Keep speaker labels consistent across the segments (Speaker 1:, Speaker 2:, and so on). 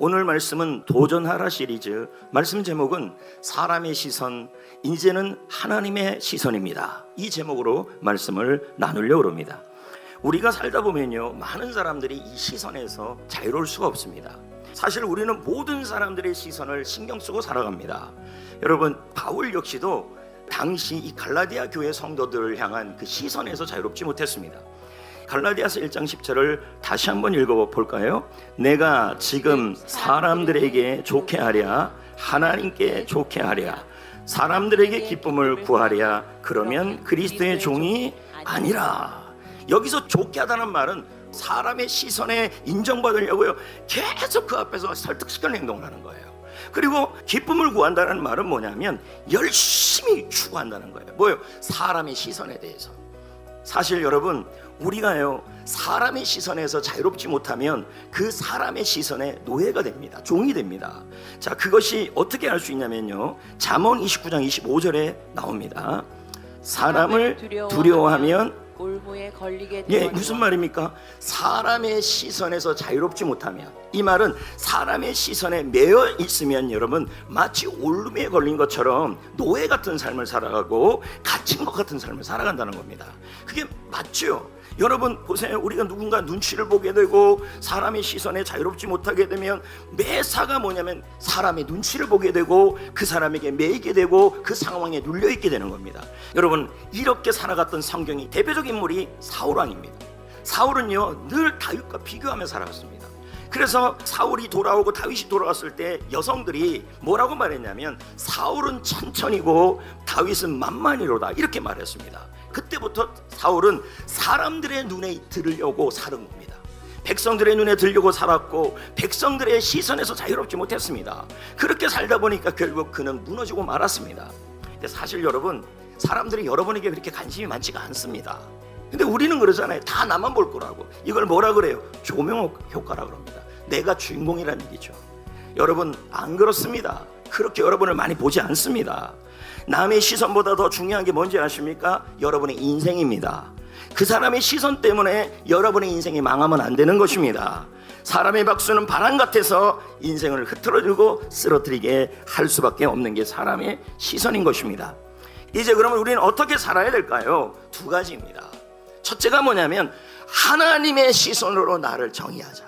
Speaker 1: 오늘 말씀은 도전하라 시리즈, 말씀 제목은 사람의 시선, 이제는 하나님의 시선입니다. 이 제목으로 말씀을 나누려고 합니다. 우리가 살다 보면요, 많은 사람들이 이 시선에서 자유로울 수가 없습니다. 사실 우리는 모든 사람들의 시선을 신경 쓰고 살아갑니다. 여러분, 바울 역시도 당시 이 갈라디아 교회 성도들을 향한 그 시선에서 자유롭지 못했습니다. 갈라디아서 1장 10절을 다시 한번 읽어볼까요? 내가 지금 사람들에게 좋게 하랴, 하나님께 좋게 하랴, 사람들에게 기쁨을 구하랴, 그러면 그리스도의 종이 아니라. 여기서 좋게 하다는 말은 사람의 시선에 인정받으려고요, 계속 그 앞에서 설득시키는 행동을 하는 거예요. 그리고 기쁨을 구한다는 말은 뭐냐면 열심히 추구한다는 거예요. 뭐예요? 사람의 시선에 대해서. 사실 여러분, 우리가요, 사람의 시선에서 자유롭지 못하면 그 사람의 시선에 노예가 됩니다. 종이 됩니다. 자, 그것이 어떻게 할 수 있냐면요, 잠언 29장 25절에 나옵니다. 사람을 두려워하면
Speaker 2: 올무에 걸리게
Speaker 1: 예,
Speaker 2: 되거니와.
Speaker 1: 무슨 말입니까? 사람의 시선에서 자유롭지 못하면, 이 말은 사람의 시선에 매여 있으면 여러분 마치 올무에 걸린 것처럼 노예 같은 삶을 살아가고 갇힌 것 같은 삶을 살아간다는 겁니다. 그게 맞죠? 여러분 보세요. 우리가 누군가 눈치를 보게 되고 사람의 시선에 자유롭지 못하게 되면 매사가 뭐냐면 사람의 눈치를 보게 되고 그 사람에게 매이게 되고 그 상황에 눌려있게 되는 겁니다. 여러분, 이렇게 살아갔던 성경이 대표적인 인물이 사울왕입니다. 사울은요, 늘 다윗과 비교하며 살아갔습니다. 그래서 사울이 돌아오고 다윗이 돌아갔을 때 여성들이 뭐라고 말했냐면 사울은 천천히고 다윗은 만만히로다, 이렇게 말했습니다. 그때부터 사울은 사람들의 눈에 들으려고 사는 겁니다. 백성들의 눈에 들려고 살았고 백성들의 시선에서 자유롭지 못했습니다. 그렇게 살다 보니까 결국 그는 무너지고 말았습니다. 근데 사실 여러분, 사람들이 여러분에게 그렇게 관심이 많지가 않습니다. 근데 우리는 그러잖아요. 다 나만 볼 거라고. 이걸 뭐라 그래요? 조명 효과라고 합니다. 내가 주인공이라는 얘기죠. 여러분, 안 그렇습니다. 그렇게 여러분을 많이 보지 않습니다. 남의 시선보다 더 중요한 게 뭔지 아십니까? 여러분의 인생입니다. 그 사람의 시선 때문에 여러분의 인생이 망하면 안 되는 것입니다. 사람의 박수는 바람 같아서 인생을 흐트러지고 쓰러뜨리게 할 수밖에 없는 게 사람의 시선인 것입니다. 이제 그러면 우리는 어떻게 살아야 될까요? 두 가지입니다. 첫째가 뭐냐면 하나님의 시선으로 나를 정의하자,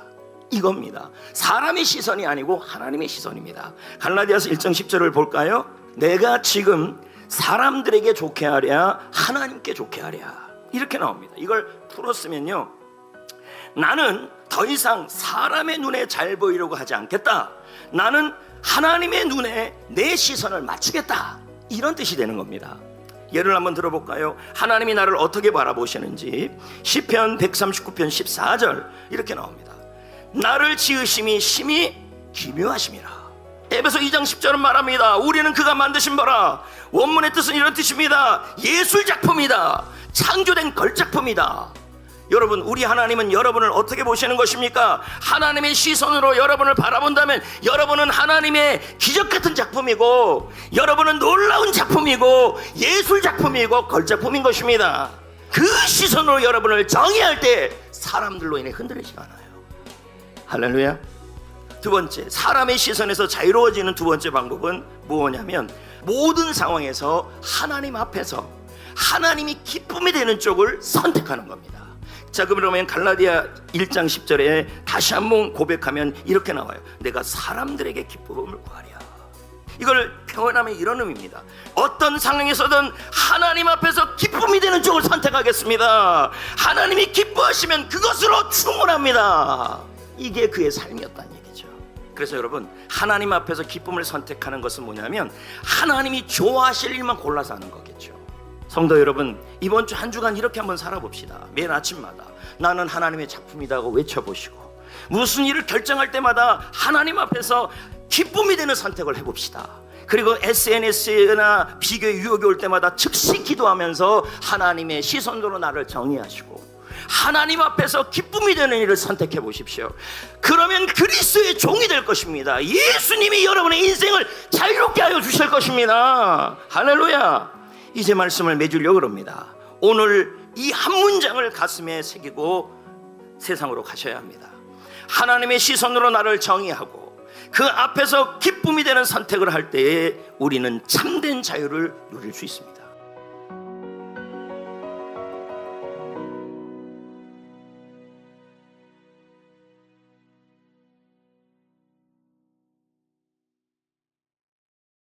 Speaker 1: 이겁니다. 사람의 시선이 아니고 하나님의 시선입니다. 갈라디아서 1장 10절을 볼까요? 내가 지금 사람들에게 좋게 하랴, 하나님께 좋게 하랴, 이렇게 나옵니다. 이걸 풀었으면요, 나는 더 이상 사람의 눈에 잘 보이려고 하지 않겠다. 나는 하나님의 눈에 내 시선을 맞추겠다, 이런 뜻이 되는 겁니다. 예를 한번 들어볼까요? 하나님이 나를 어떻게 바라보시는지 시편 139편 14절 이렇게 나옵니다. 나를 지으심이 심히 기묘하심이라. 에베소 2장 10절은 말합니다. 우리는 그가 만드신 바라. 원문의 뜻은 이런 뜻입니다. 예술작품이다. 창조된 걸작품이다. 여러분, 우리 하나님은 여러분을 어떻게 보시는 것입니까? 하나님의 시선으로 여러분을 바라본다면 여러분은 하나님의 기적같은 작품이고, 여러분은 놀라운 작품이고, 예술작품이고, 걸작품인 것입니다. 그 시선으로 여러분을 정의할 때 사람들로 인해 흔들리지 않아요. 할렐루야. 두 번째, 사람의 시선에서 자유로워지는 두 번째 방법은 뭐냐면 모든 상황에서 하나님 앞에서 하나님이 기쁨이 되는 쪽을 선택하는 겁니다. 자, 그러면 갈라디아 1장 10절에 다시 한번 고백하면 이렇게 나와요. 내가 사람들에게 기쁨을 구하랴. 이걸 표현하면 이런 의미입니다. 어떤 상황에서든 하나님 앞에서 기쁨이 되는 쪽을 선택하겠습니다. 하나님이 기뻐하시면 그것으로 충분합니다. 이게 그의 삶이었다는 얘기죠. 그래서 여러분, 하나님 앞에서 기쁨을 선택하는 것은 뭐냐면 하나님이 좋아하실 일만 골라서 하는 거겠죠. 성도 여러분, 이번 주 한 주간 이렇게 한번 살아봅시다. 매일 아침마다 나는 하나님의 작품이다 하고 외쳐보시고, 무슨 일을 결정할 때마다 하나님 앞에서 기쁨이 되는 선택을 해봅시다. 그리고 SNS나 비교의 유혹이 올 때마다 즉시 기도하면서 하나님의 시선으로 나를 정의하시고 하나님 앞에서 기쁨이 되는 일을 선택해 보십시오. 그러면 그리스도의 종이 될 것입니다. 예수님이 여러분의 인생을 자유롭게 하여 주실 것입니다. 할렐루야. 이제 말씀을 맺으려고 합니다. 오늘 이 한 문장을 가슴에 새기고 세상으로 가셔야 합니다. 하나님의 시선으로 나를 정의하고 그 앞에서 기쁨이 되는 선택을 할 때에 우리는 참된 자유를 누릴 수 있습니다.